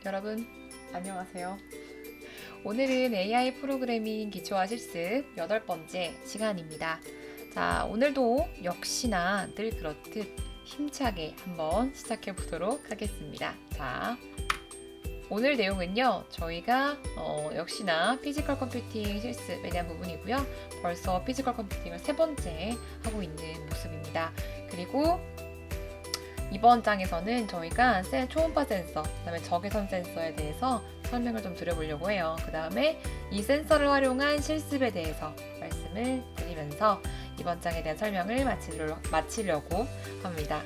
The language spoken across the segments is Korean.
여러분 안녕하세요. 오늘은 AI 프로그래밍 기초화 실습 8번째 시간입니다. 자, 오늘도 역시나 늘 그렇듯 힘차게 한번 시작해 보도록 하겠습니다. 자, 오늘 내용은요, 저희가 역시나 피지컬 컴퓨팅 실습에 대한 부분이고요. 벌써 피지컬 컴퓨팅을 3번째 하고 있는 모습입니다. 그리고 이번 장에서는 저희가 초음파 센서, 그 다음에 적외선 센서에 대해서 설명을 좀 드려보려고 해요. 그 다음에 이 센서를 활용한 실습에 대해서 말씀을 드리면서 이번 장에 대한 설명을 마치려고 합니다.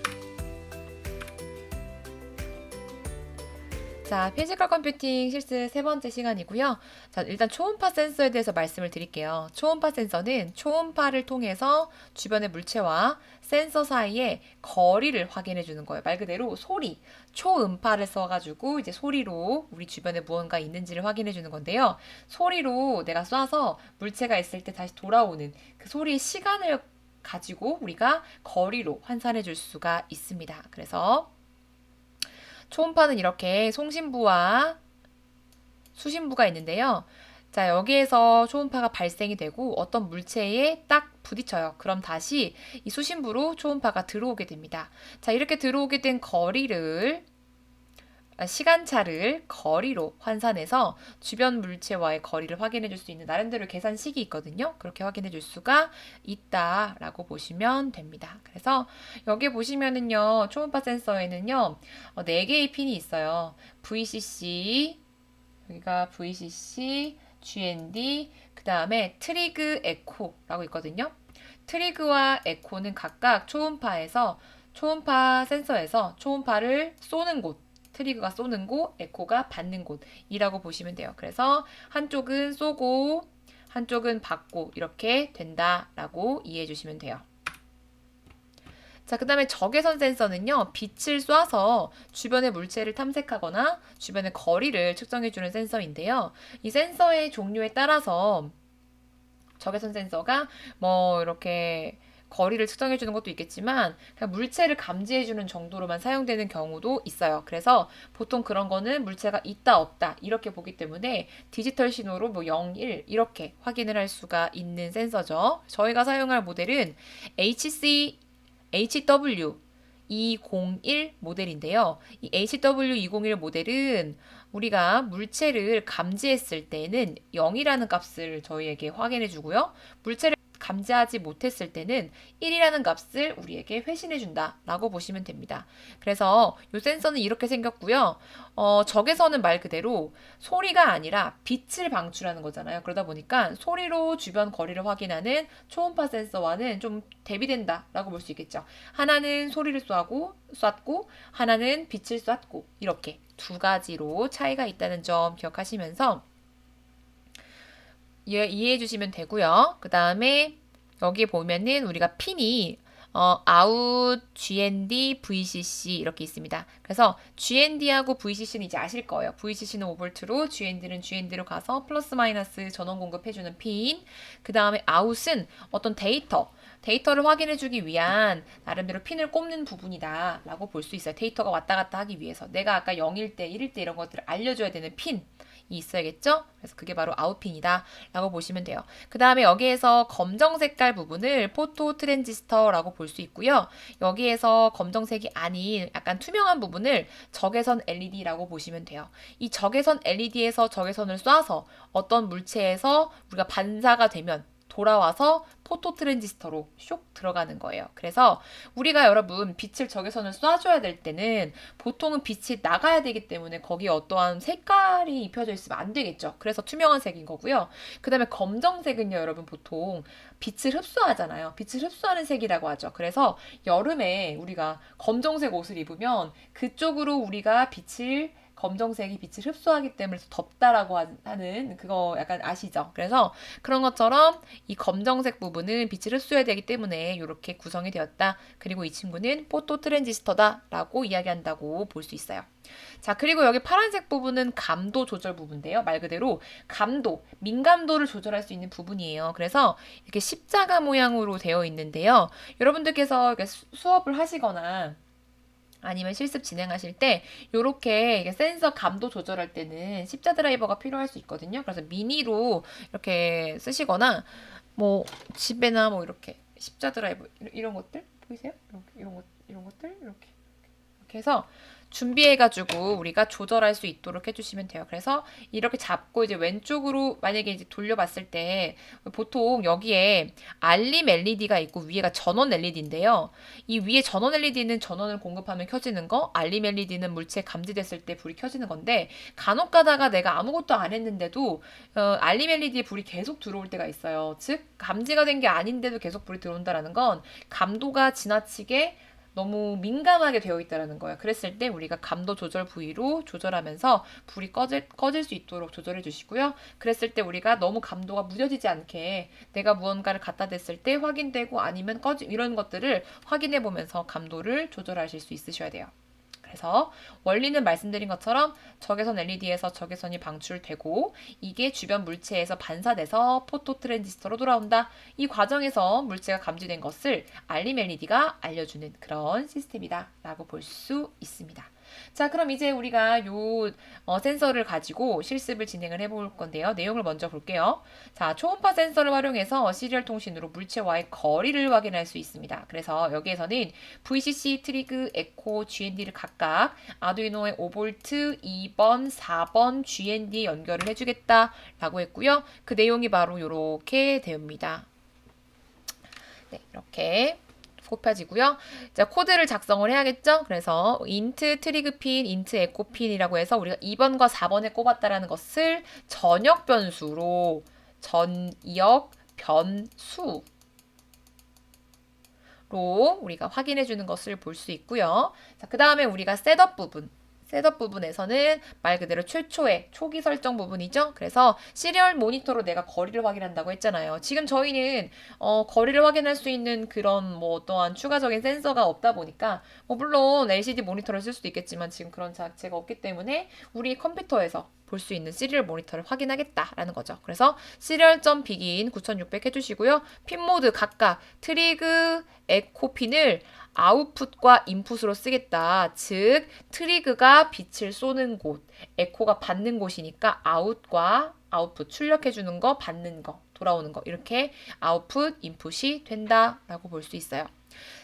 자, 피지컬 컴퓨팅 실습 3번째 시간이고요. 자, 일단 초음파 센서에 대해서 말씀을 드릴게요. 초음파 센서는 초음파를 통해서 주변의 물체와 센서 사이의 거리를 확인해 주는 거예요. 말 그대로 소리, 초음파를 써가지고 이제 소리로 우리 주변에 무언가 있는지를 확인해 주는 건데요. 소리로 내가 쏴서 물체가 있을 때 다시 돌아오는 그 소리의 시간을 가지고 우리가 거리로 환산해 줄 수가 있습니다. 그래서 초음파는 이렇게 송신부와 수신부가 있는데요. 자, 여기에서 초음파가 발생이 되고 어떤 물체에 딱 부딪혀요. 그럼 다시 이 수신부로 초음파가 들어오게 됩니다. 자, 이렇게 들어오게 된 시간차를 거리로 환산해서 주변 물체와의 거리를 확인해 줄 수 있는 나름대로 계산식이 있거든요. 그렇게 확인해 줄 수가 있다라고 보시면 됩니다. 그래서 여기 보시면은요, 초음파 센서에는요, 4개의 핀이 있어요. VCC, 여기가 VCC, GND, 그 다음에 트리그, 에코라고 있거든요. 트리그와 에코는 각각 초음파 센서에서 초음파를 쏘는 곳, 트리그가 쏘는 곳, 에코가 받는 곳이라고 보시면 돼요. 그래서 한쪽은 쏘고 한쪽은 받고 이렇게 된다라고 이해해 주시면 돼요. 자, 그 다음에 적외선 센서는요, 빛을 쏴서 주변의 물체를 탐색하거나 주변의 거리를 측정해주는 센서인데요. 이 센서의 종류에 따라서 적외선 센서가 이렇게 거리를 측정해주는 것도 있겠지만 그냥 물체를 감지해주는 정도로만 사용되는 경우도 있어요. 그래서 보통 그런 거는 물체가 있다 없다 이렇게 보기 때문에 디지털 신호로 0, 1 이렇게 확인을 할 수가 있는 센서죠. 저희가 사용할 모델은 HW201 모델인데요. 이 HW201 모델은 우리가 물체를 감지했을 때는 0이라는 값을 저희에게 확인해 주고요. 물체를 감지하지 못했을 때는 1이라는 값을 우리에게 회신해 준다라고 보시면 됩니다. 그래서 이 센서는 이렇게 생겼고요. 적외선은 말 그대로 소리가 아니라 빛을 방출하는 거잖아요. 그러다 보니까 소리로 주변 거리를 확인하는 초음파 센서와는 좀 대비된다라고 볼 수 있겠죠. 하나는 소리를 쐈고 하나는 빛을 쐈고 이렇게 두 가지로 차이가 있다는 점 기억하시면서 이해해 주시면 되고요. 그 다음에 여기 보면은 우리가 핀이 아웃, GND, VCC 이렇게 있습니다. 그래서 GND하고 VCC는 이제 아실 거예요. VCC는 5V로, GND는 GND로 가서 플러스 마이너스 전원 공급해주는 핀. 그 다음에 아웃은 어떤 데이터를 확인해주기 위한 나름대로 핀을 꼽는 부분이다 라고 볼 수 있어요. 데이터가 왔다 갔다 하기 위해서 내가 아까 0일 때, 1일 때 이런 것들을 알려줘야 되는 핀이 있어야겠죠? 그래서 그게 바로 아웃핀이다 라고 보시면 돼요. 그 다음에 여기에서 검정 색깔 부분을 포토 트랜지스터라고 볼 수 있고요. 여기에서 검정색이 아닌 약간 투명한 부분을 적외선 LED라고 보시면 돼요. 이 적외선 LED에서 적외선을 쏴서 어떤 물체에서 우리가 반사가 되면 돌아와서 포토 트랜지스터로 쇽 들어가는 거예요. 그래서 우리가 여러분 빛을 적외선을 쏴줘야 될 때는 보통은 빛이 나가야 되기 때문에 거기에 어떠한 색깔이 입혀져 있으면 안 되겠죠. 그래서 투명한 색인 거고요. 그 다음에 검정색은요, 여러분 보통 빛을 흡수하잖아요. 빛을 흡수하는 색이라고 하죠. 그래서 여름에 우리가 검정색 옷을 입으면 그쪽으로 우리가 검정색이 빛을 흡수하기 때문에 덥다라고 하는 그거 약간 아시죠? 그래서 그런 것처럼 이 검정색 부분은 빛을 흡수해야 되기 때문에 이렇게 구성이 되었다. 그리고 이 친구는 포토 트랜지스터다라고 이야기한다고 볼 수 있어요. 자, 그리고 여기 파란색 부분은 감도 조절 부분인데요. 말 그대로 민감도를 조절할 수 있는 부분이에요. 그래서 이렇게 십자가 모양으로 되어 있는데요. 여러분들께서 수업을 하시거나 아니면 실습 진행하실 때 요렇게 센서 감도 조절할 때는 십자 드라이버가 필요할 수 있거든요. 그래서 미니로 이렇게 쓰시거나 뭐 집에나 뭐 이렇게 십자 드라이버 이런 것들 보이세요? 이런 것들 이렇게 해서 준비해가지고 우리가 조절할 수 있도록 해주시면 돼요. 그래서 이렇게 잡고 이제 왼쪽으로 만약에 이제 돌려봤을 때 보통 여기에 알림 LED가 있고 위에가 전원 LED인데요. 이 위에 전원 LED는 전원을 공급하면 켜지는 거, 알림 LED는 물체 감지됐을 때 불이 켜지는 건데 간혹 가다가 내가 아무것도 안 했는데도 알림 LED에 불이 계속 들어올 때가 있어요. 즉 감지가 된 게 아닌데도 계속 불이 들어온다라는 건 감도가 지나치게 너무 민감하게 되어 있다는 거예요. 그랬을 때 우리가 감도 조절 부위로 조절하면서 불이 꺼질 수 있도록 조절해 주시고요. 그랬을 때 우리가 너무 감도가 무뎌지지 않게 내가 무언가를 갖다 댔을 때 확인되고 아니면 이런 것들을 확인해 보면서 감도를 조절하실 수 있으셔야 돼요. 그래서 원리는 말씀드린 것처럼 적외선 LED에서 적외선이 방출되고 이게 주변 물체에서 반사돼서 포토 트랜지스터로 돌아온다. 이 과정에서 물체가 감지된 것을 알림 LED가 알려주는 그런 시스템이다 라고 볼 수 있습니다. 자, 그럼 이제 우리가 센서를 가지고 실습을 진행을 해볼 건데요. 내용을 먼저 볼게요. 자, 초음파 센서를 활용해서 시리얼 통신으로 물체와의 거리를 확인할 수 있습니다. 그래서 여기에서는 VCC, 트리그, 에코, GND를 각각 아두이노의 5V, 2번, 4번 GND에 연결을 해주겠다라고 했고요. 그 내용이 바로 이렇게 됩니다. 네, 이렇게 곱해지고요. 자, 코드를 작성을 해야겠죠? 그래서 int 트리그 핀, int 에코 핀이라고 해서 우리가 2번과 4번에 꼽았다라는 것을 전역 변수로 우리가 확인해 주는 것을 볼 수 있고요. 자, 그 다음에 우리가 셋업 부분에서는 말 그대로 최초의 초기 설정 부분이죠. 그래서 시리얼 모니터로 내가 거리를 확인한다고 했잖아요. 지금 저희는 거리를 확인할 수 있는 그런 뭐 어떠한 추가적인 센서가 없다 보니까 물론 LCD 모니터를 쓸 수도 있겠지만 지금 그런 자체가 없기 때문에 우리 컴퓨터에서 볼 수 있는 시리얼 모니터를 확인하겠다라는 거죠. 그래서 시리얼.begin 9600 해주시고요. 핀 모드 각각 트리그, 에코 핀을 아웃풋과 인풋으로 쓰겠다. 즉 트리그가 빛을 쏘는 곳, 에코가 받는 곳이니까 아웃과 아웃풋 출력해주는 거, 받는 거, 돌아오는 거 이렇게 아웃풋, 인풋이 된다라고 볼 수 있어요.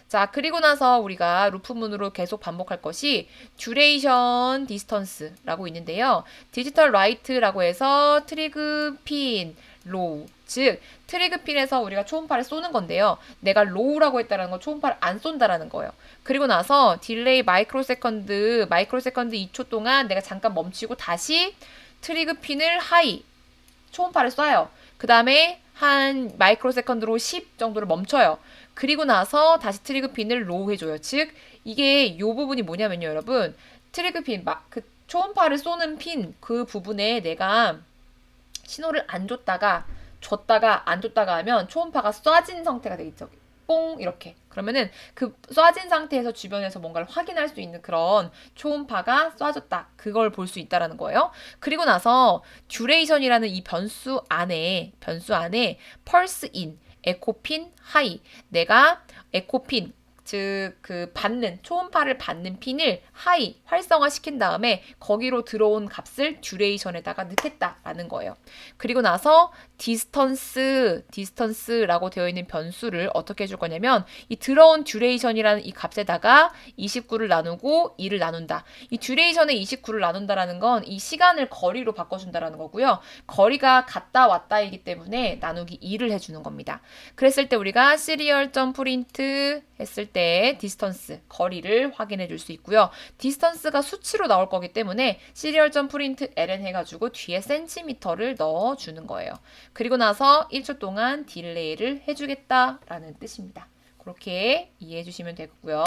자, 그리고 나서 우리가 루프문으로 계속 반복할 것이 듀레이션 디스턴스라고 있는데요. 디지털 라이트라고 해서 트리그 핀, 로우. 즉, 트리그 핀에서 우리가 초음파를 쏘는 건데요. 내가 로우라고 했다는 건 초음파를 안 쏜다라는 거예요. 그리고 나서 딜레이 마이크로세컨드 2초 동안 내가 잠깐 멈추고 다시 트리그 핀을 하이, 초음파를 쏴요. 그 다음에 한 마이크로세컨드로 10 정도를 멈춰요. 그리고 나서 다시 트리그 핀을 로우 해줘요. 즉 이게 이 부분이 뭐냐면요, 여러분. 트리그 핀, 그 초음파를 쏘는 핀 그 부분에 내가 신호를 안 줬다가 안 줬다가 하면 초음파가 쏴진 상태가 되겠죠. 뽕 이렇게. 그러면은 그 쏴진 상태에서 주변에서 뭔가를 확인할 수 있는 그런 초음파가 쏴졌다. 그걸 볼 수 있다라는 거예요. 그리고 나서 듀레이션이라는 이 변수 안에 펄스 인, 에코핀, 하이. 내가 에코핀 즉 그 초음파를 받는 핀을 하이 활성화 시킨 다음에 거기로 들어온 값을 듀레이션에다가 넣겠다라는 거예요. 그리고 나서 디스턴스라고 되어 있는 변수를 어떻게 해줄 거냐면 이 들어온 듀레이션이라는 이 값에다가 29를 나누고 2를 나눈다. 이 듀레이션에 29를 나눈다라는 건 이 시간을 거리로 바꿔준다라는 거고요. 거리가 갔다 왔다이기 때문에 나누기 2를 해주는 겁니다. 그랬을 때 우리가 serial.print 했을 때 디스턴스, 거리를 확인해 줄 수 있고요. 디스턴스가 수치로 나올 거기 때문에 serial.print ln 해가지고 뒤에 센티미터를 넣어주는 거예요. 그리고 나서 1초 동안 딜레이를 해주겠다라는 뜻입니다. 그렇게 이해해 주시면 되고요.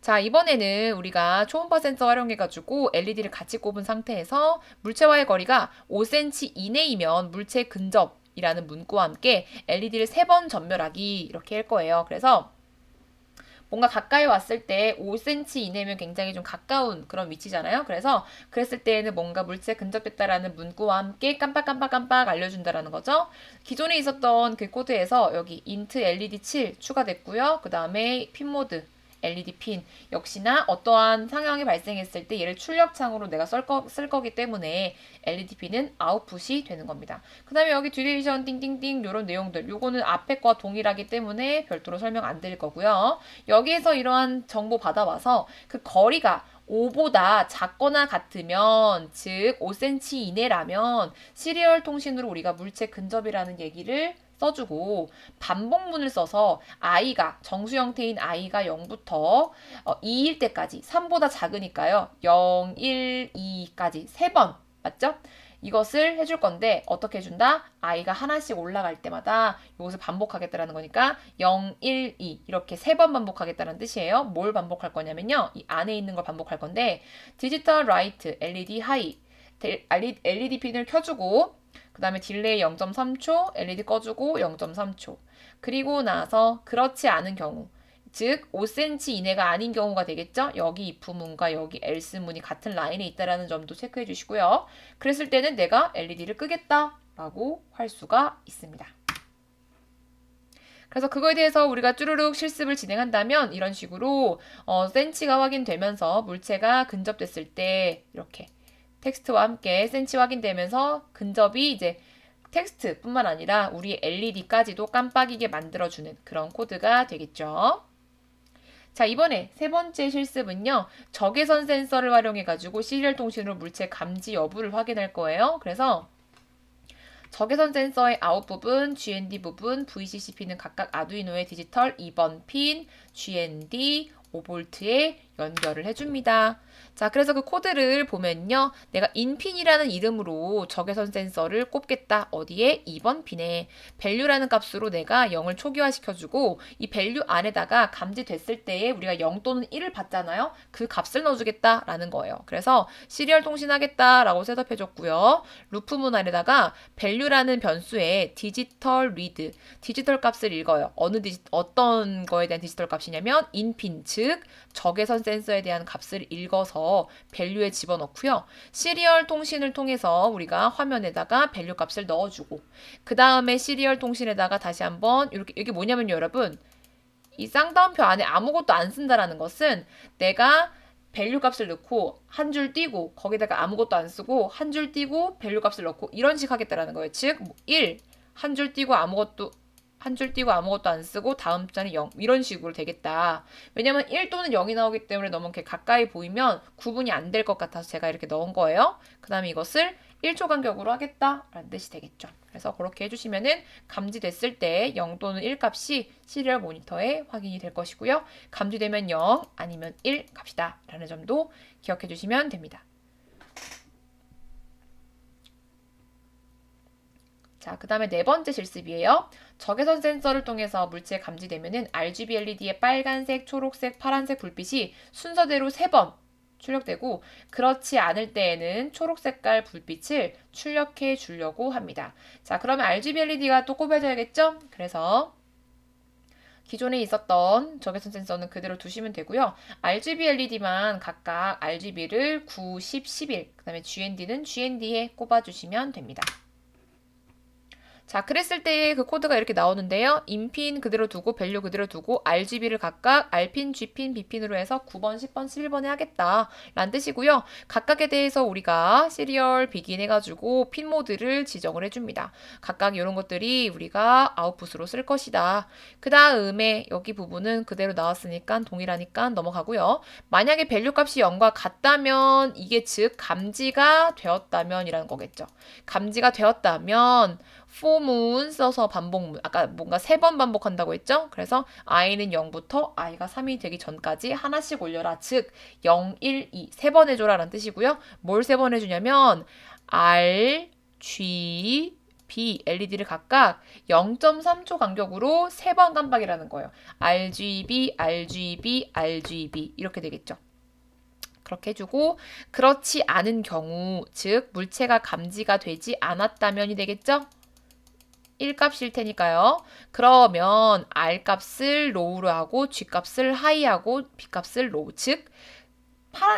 자, 이번에는 우리가 초음파 센서 활용해가지고 LED를 같이 꼽은 상태에서 물체와의 거리가 5cm 이내이면 물체 근접이라는 문구와 함께 LED를 3번 전멸하기 이렇게 할 거예요. 그래서 뭔가 가까이 왔을 때 5cm 이내면 굉장히 좀 가까운 그런 위치잖아요. 그랬을 때에는 뭔가 물체에 근접됐다라는 문구와 함께 깜빡깜빡깜빡 알려준다라는 거죠. 기존에 있었던 그 코드에서 여기 int LED 7 추가됐고요. 그 다음에 핀모드 LED 핀 역시나 어떠한 상황이 발생했을 때 얘를 출력창으로 내가 쓸 거기 때문에 LED 핀은 아웃풋이 되는 겁니다. 그 다음에 여기 듀레이션 띵띵띵 이런 내용들 요거는 앞에 거와 동일하기 때문에 별도로 설명 안 드릴 거고요. 여기에서 이러한 정보 받아와서 그 거리가 5보다 작거나 같으면 즉 5cm 이내라면 시리얼 통신으로 우리가 물체 근접이라는 얘기를 써주고 반복문을 써서 i가 정수 형태인 i가 0부터 2일 때까지 3보다 작으니까요. 0, 1, 2까지 3번 맞죠? 이것을 해줄 건데 어떻게 해준다? i가 하나씩 올라갈 때마다 이것을 반복하겠다라는 거니까 0, 1, 2 이렇게 3번 반복하겠다는 뜻이에요. 뭘 반복할 거냐면요. 이 안에 있는 걸 반복할 건데 디지털 라이트, LED 하이, LED 핀을 켜주고 그 다음에 딜레이 0.3초, LED 꺼주고 0.3초. 그리고 나서 그렇지 않은 경우 즉 5cm 이내가 아닌 경우가 되겠죠. 여기 if문과 여기 else문이 같은 라인에 있다는 점도 체크해 주시고요. 그랬을 때는 내가 LED를 끄겠다라고 할 수가 있습니다. 그래서 그거에 대해서 우리가 쭈루룩 실습을 진행한다면 이런 식으로 센치가 확인되면서 물체가 근접됐을 때 이렇게 텍스트와 함께 센치 확인되면서 근접이 이제 텍스트뿐만 아니라 우리 LED까지도 깜빡이게 만들어주는 그런 코드가 되겠죠. 자, 이번에 세 번째 실습은요. 적외선 센서를 활용해가지고 시리얼 통신으로 물체 감지 여부를 확인할 거예요. 그래서 적외선 센서의 아웃 부분, GND 부분, VCCP는 각각 아두이노의 디지털 2번 핀, GND, 5V에 연결을 해줍니다. 자, 그래서 그 코드를 보면요. 내가 인핀이라는 이름으로 적외선 센서를 꼽겠다. 어디에? 2번 핀에. 밸류라는 값으로 내가 0을 초기화시켜주고 이 밸류 안에다가 감지됐을 때에 우리가 0 또는 1을 받잖아요. 그 값을 넣어주겠다라는 거예요. 그래서 시리얼 통신하겠다라고 셋업해줬고요. 루프문 안에다가 밸류라는 변수에 디지털 리드, 디지털 값을 읽어요. 어떤 거에 대한 디지털 값이냐면 인핀, 즉 적외선 센서에 대한 값을 읽어서 밸류에 집어넣고요. 시리얼 통신을 통해서 우리가 화면에다가 밸류 값을 넣어주고 그 다음에 시리얼 통신에다가 다시 한번 이렇게 이게 뭐냐면요, 여러분. 이 쌍따옴표 안에 아무것도 안 쓴다라는 것은 내가 밸류 값을 넣고 한 줄 띄고 거기다가 아무것도 안 쓰고 한 줄 띄고 밸류 값을 넣고 이런 식 하겠다라는 거예요. 즉 1, 한 줄 띄고 아무것도 안 쓰고 다음 자는 0 이런 식으로 되겠다. 왜냐면 1 또는 0이 나오기 때문에 너무 이렇게 가까이 보이면 구분이 안 될 것 같아서 제가 이렇게 넣은 거예요. 그 다음에 이것을 1초 간격으로 하겠다라는 뜻이 되겠죠. 그래서 그렇게 해주시면은 감지됐을 때 0 또는 1 값이 시리얼 모니터에 확인이 될 것이고요. 감지되면 0 아니면 1 값이다 라는 점도 기억해 주시면 됩니다. 자, 그 다음에 네 번째 실습이에요. 적외선 센서를 통해서 물체에 감지되면은 RGB LED의 빨간색, 초록색, 파란색 불빛이 순서대로 3번 출력되고 그렇지 않을 때에는 초록색깔 불빛을 출력해 주려고 합니다. 자, 그러면 RGB LED가 또 꼽아져야겠죠? 그래서 기존에 있었던 적외선 센서는 그대로 두시면 되고요. RGB LED만 각각 RGB를 9, 10, 11, 그 다음에 GND는 GND에 꼽아주시면 됩니다. 자, 그랬을 때 그 코드가 이렇게 나오는데요. 인핀 그대로 두고 밸류 그대로 두고 RGB를 각각 R핀, G핀, B핀으로 해서 9번, 10번, 11번에 하겠다 라는 뜻이고요. 각각에 대해서 우리가 시리얼 비긴 해가지고 핀 모드를 지정을 해줍니다. 각각 이런 것들이 우리가 아웃풋으로 쓸 것이다. 그 다음에 여기 부분은 그대로 나왔으니까 동일하니까 넘어가고요. 만약에 밸류 값이 0과 같다면 이게 즉 감지가 되었다면 이라는 거겠죠. 감지가 되었다면 for문 써서 반복문 아까 뭔가 3번 반복한다고 했죠? 그래서 i는 0부터 i가 3이 되기 전까지 하나씩 올려라. 즉 0, 1, 2 3번 해줘라 라는 뜻이고요. 뭘 3번 해주냐면 R, G, B LED를 각각 0.3초 간격으로 3번 깜빡이라는 거예요. RGB, RGB, RGB 이렇게 되겠죠. 그렇게 해주고 그렇지 않은 경우 즉 물체가 감지가 되지 않았다면이 되겠죠? 1값일 테니까요. 그러면 R값을 low로 하고 G값을 high하고 B값을 low. 즉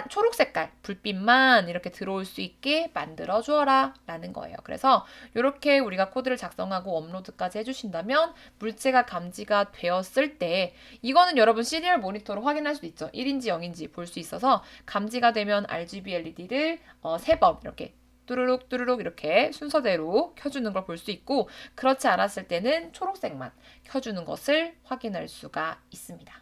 초록 색깔 불빛만 이렇게 들어올 수 있게 만들어 주어라 라는 거예요. 그래서 이렇게 우리가 코드를 작성하고 업로드까지 해주신다면 물체가 감지가 되었을 때 이거는 여러분 CDR 모니터로 확인할 수도 있죠. 1인지 0인지 볼 수 있어서 감지가 되면 RGB LED를 3번 이렇게 뚜루룩 뚜루룩 이렇게 순서대로 켜주는 걸 볼 수 있고, 그렇지 않았을 때는 초록색만 켜주는 것을 확인할 수가 있습니다.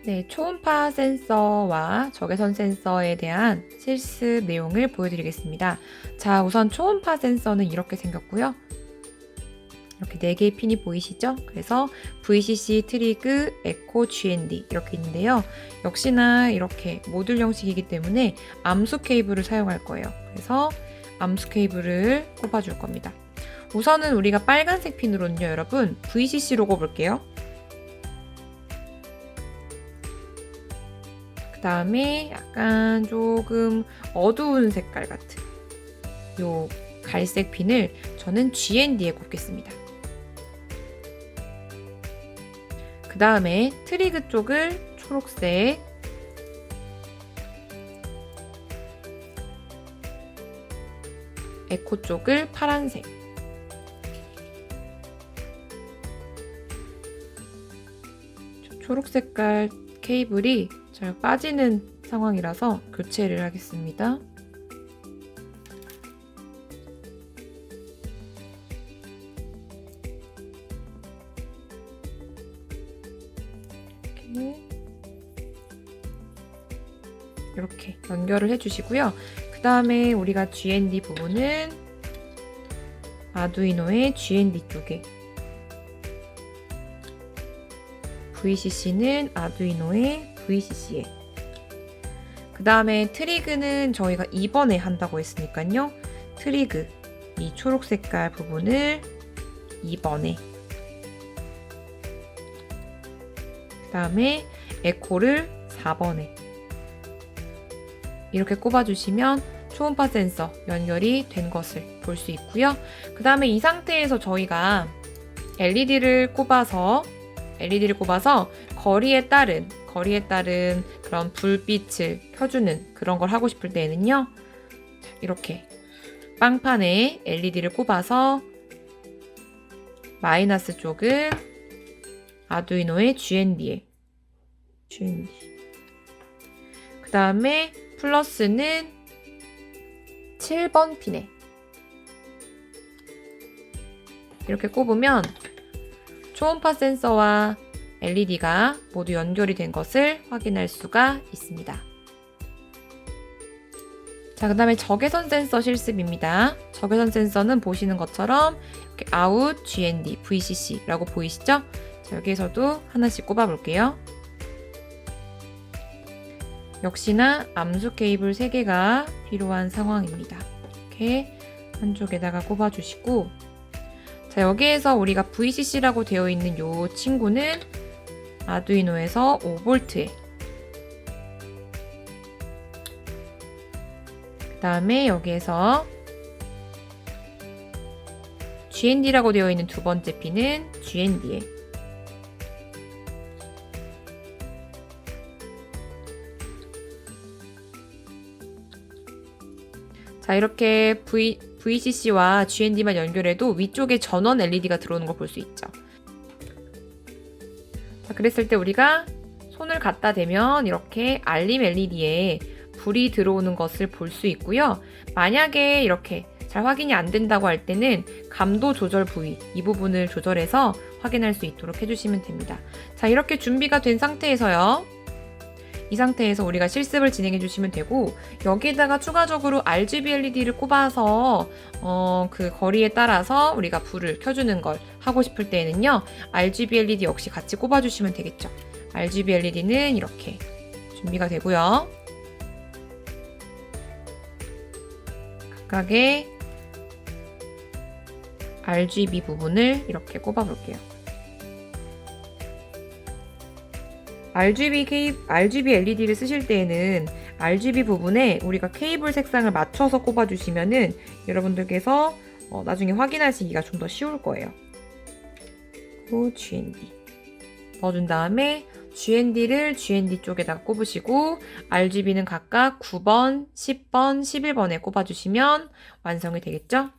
네, 초음파 센서와 적외선 센서에 대한 실습 내용을 보여드리겠습니다. 자, 우선 초음파 센서는 이렇게 생겼고요. 이렇게 4개의 핀이 보이시죠? 그래서 VCC, 트리그, 에코, GND 이렇게 있는데요. 역시나 이렇게 모듈 형식이기 때문에 암수 케이블을 사용할 거예요. 그래서 암수 케이블을 꼽아줄 겁니다. 우선은 우리가 빨간색 핀으로는요, 여러분 VCC로 꼽을게요. 그 다음에 약간 조금 어두운 색깔 같은 요 갈색 핀을 저는 GND에 꼽겠습니다. 그 다음에 트리그 쪽을 초록색, 에코 쪽을 파란색, 초록 색깔 케이블이 잘 빠지는 상황이라서 교체를 하겠습니다. 이렇게 연결을 해주시고요. 그 다음에 우리가 GND 부분은 아두이노의 GND 쪽에, VCC는 아두이노의 VCC에, 그 다음에 트리그는 저희가 2번에 한다고 했으니까요. 트리그, 이 초록 색깔 부분을 2번에, 그 다음에 에코를 4번에 이렇게 꼽아주시면 초음파 센서 연결이 된 것을 볼 수 있고요. 그 다음에 이 상태에서 저희가 LED를 꼽아서 거리에 따른 그런 불빛을 켜주는 그런 걸 하고 싶을 때에는요, 이렇게 빵판에 LED를 꼽아서 마이너스 쪽은 아두이노의 GND에, 그 다음에 플러스는 7번 핀에 이렇게 꼽으면 초음파 센서와 LED가 모두 연결이 된 것을 확인할 수가 있습니다. 자, 그 다음에 적외선 센서 실습입니다. 적외선 센서는 보시는 것처럼 이렇게 아웃, GND, VCC라고 보이시죠? 자, 여기에서도 하나씩 꼽아볼게요. 역시나 암수 케이블 3개가 필요한 상황입니다. 이렇게 한쪽에다가 꼽아주시고, 자, 여기에서 우리가 VCC라고 되어 있는 요 친구는 아두이노에서 5V에, 그 다음에 여기에서 GND라고 되어 있는 두 번째 핀은 GND에, 자, 이렇게 VCC와 GND만 연결해도 위쪽에 전원 LED가 들어오는 걸 볼 수 있죠. 자, 그랬을 때 우리가 손을 갖다 대면 이렇게 알림 LED에 불이 들어오는 것을 볼 수 있고요. 만약에 이렇게 잘 확인이 안 된다고 할 때는 감도 조절 부위, 이 부분을 조절해서 확인할 수 있도록 해주시면 됩니다. 자, 이렇게 준비가 된 상태에서요. 이 상태에서 우리가 실습을 진행해 주시면 되고, 여기에다가 추가적으로 RGB LED를 꼽아서 그 거리에 따라서 우리가 불을 켜주는 걸 하고 싶을 때에는요, RGB LED 역시 같이 꼽아주시면 되겠죠. RGB LED는 이렇게 준비가 되고요. 각각의 RGB 부분을 이렇게 꼽아볼게요. RGB LED를 쓰실 때에는 RGB 부분에 우리가 케이블 색상을 맞춰서 꼽아주시면은 여러분들께서 나중에 확인하시기가 좀 더 쉬울 거예요. 그리고 GND 넣어준 다음에 GND를 GND 쪽에다가 꼽으시고 RGB는 각각 9번, 10번, 11번에 꼽아주시면 완성이 되겠죠?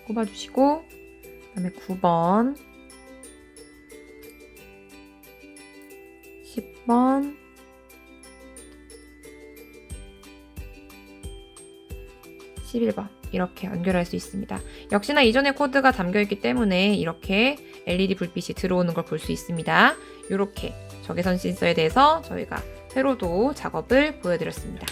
꼽아주시고 그다음에 9번, 10번, 11번 이렇게 연결할 수 있습니다. 역시나 이전에 코드가 담겨있기 때문에 이렇게 LED 불빛이 들어오는 걸 볼 수 있습니다. 이렇게 적외선 센서에 대해서 저희가 회로도 작업을 보여드렸습니다.